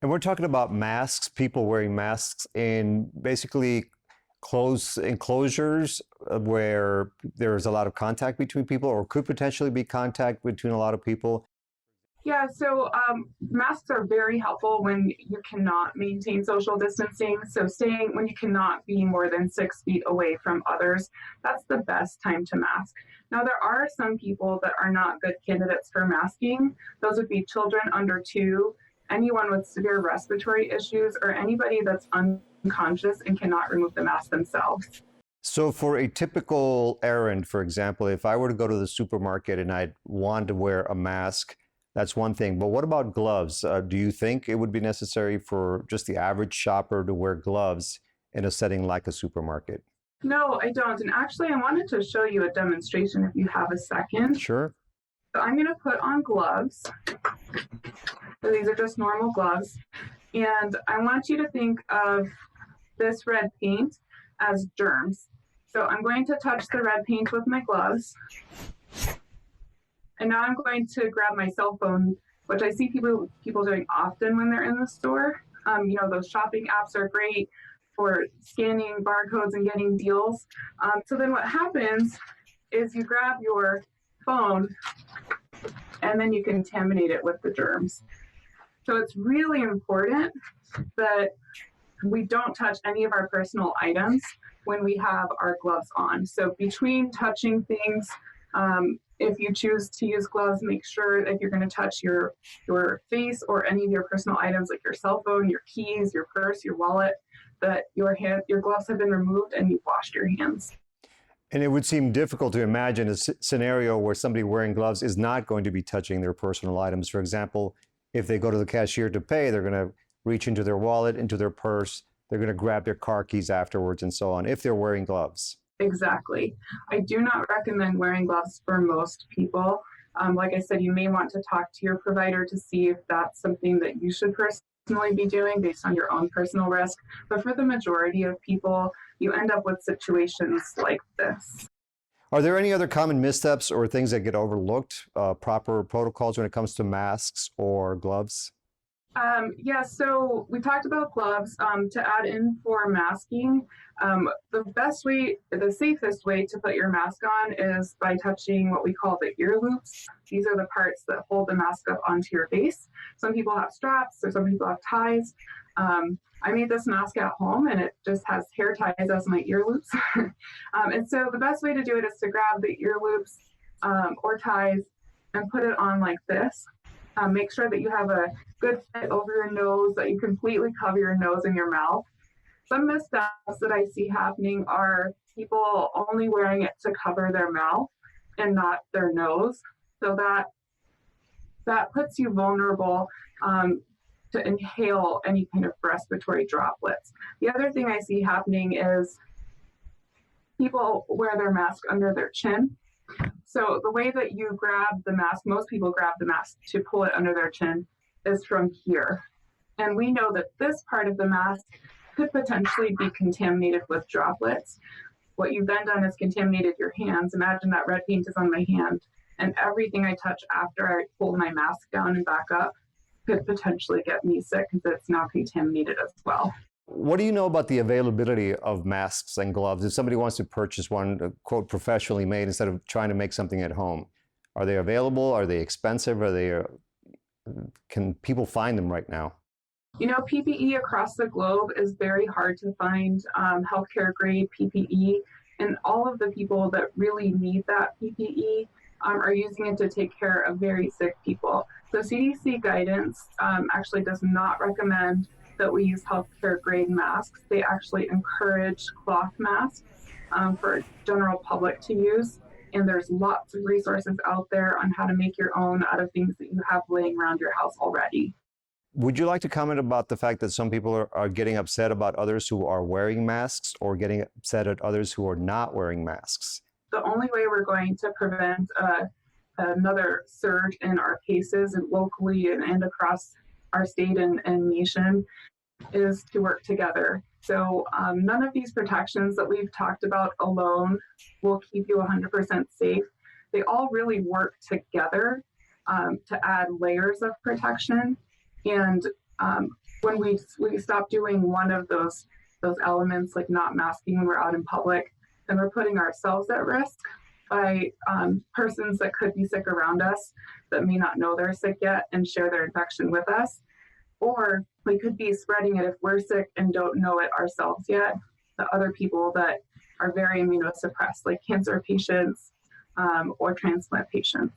And we're talking about masks, people wearing masks in basically closed enclosures where there's a lot of contact between people or could potentially be contact between a lot of people. Yeah, so masks are very helpful when you cannot maintain social distancing. So staying when you cannot be more than 6 feet away from others, that's the best time to mask. Now, there are some people that are not good candidates for masking. Those would be children under 2, anyone with severe respiratory issues, or anybody that's unconscious and cannot remove the mask themselves. So for a typical errand, for example, if I were to go to the supermarket and I'd want to wear a mask, that's one thing. But what about gloves? Do you think it would be necessary for just the average shopper to wear gloves in a setting like a supermarket? No, I don't. And actually, I wanted to show you a demonstration if you have a second. Sure. So I'm going to put on gloves. So these are just normal gloves. And I want you to think of this red paint as germs. So I'm going to touch the red paint with my gloves. And now I'm going to grab my cell phone, which I see people doing often when they're in the store. Those shopping apps are great for scanning barcodes and getting deals. So then what happens is you grab your phone and then you contaminate it with the germs. So it's really important that we don't touch any of our personal items when we have our gloves on. So between touching things, if you choose to use gloves, make sure that if you're going to touch your face or any of your personal items like your cell phone, your keys, your purse, your wallet, that your gloves have been removed and you've washed your hands. And it would seem difficult to imagine a scenario where somebody wearing gloves is not going to be touching their personal items. For example, if they go to the cashier to pay, they're going to reach into their wallet, into their purse, they're going to grab their car keys afterwards and so on, if they're wearing gloves. Exactly. I do not recommend wearing gloves for most people. Like I said, you may want to talk to your provider to see if that's something that you should personally be doing based on your own personal risk. But for the majority of people, you end up with situations like this. Are there any other common missteps or things that get overlooked, proper protocols when it comes to masks or gloves? So we talked about gloves. To add in for masking, the safest way to put your mask on is by touching what we call the ear loops. These are the parts that hold the mask up onto your face. Some people have straps, or some people have ties. I made this mask at home and it just has hair ties as my ear loops. And so the best way to do it is to grab the ear loops or ties and put it on like this. Make sure that you have a good fit over your nose, that you completely cover your nose and your mouth. Some missteps that I see happening are people only wearing it to cover their mouth and not their nose. So that puts you vulnerable to inhale any kind of respiratory droplets. The other thing I see happening is people wear their mask under their chin. So the way that you grab the mask, most people grab the mask to pull it under their chin, is from here. And we know that this part of the mask could potentially be contaminated with droplets. What you've then done is contaminated your hands. Imagine that red paint is on my hand, and everything I touch after I pull my mask down and back up could potentially get me sick because it's now contaminated as well. What do you know about the availability of masks and gloves? If somebody wants to purchase one, quote, professionally made instead of trying to make something at home, are they available? Are they expensive? Can people find them right now? PPE across the globe is very hard to find, healthcare grade PPE, and all of the people that really need that PPE are using it to take care of very sick people. So CDC guidance actually does not recommend that we use healthcare grade masks. They actually encourage cloth masks for general public to use. And there's lots of resources out there on how to make your own out of things that you have laying around your house already. Would you like to comment about the fact that some people are getting upset about others who are wearing masks or getting upset at others who are not wearing masks? The only way we're going to prevent another surge in our cases and locally and across our state and nation is to work together. So none of these protections that we've talked about alone will keep you 100% safe. They all really work together to add layers of protection. And when we stop doing one of those elements, like not masking when we're out in public, then we're putting ourselves at risk by persons that could be sick around us that may not know they're sick yet and share their infection with us. Or we could be spreading it if we're sick and don't know it ourselves yet to other people that are very immunosuppressed, like cancer patients or transplant patients.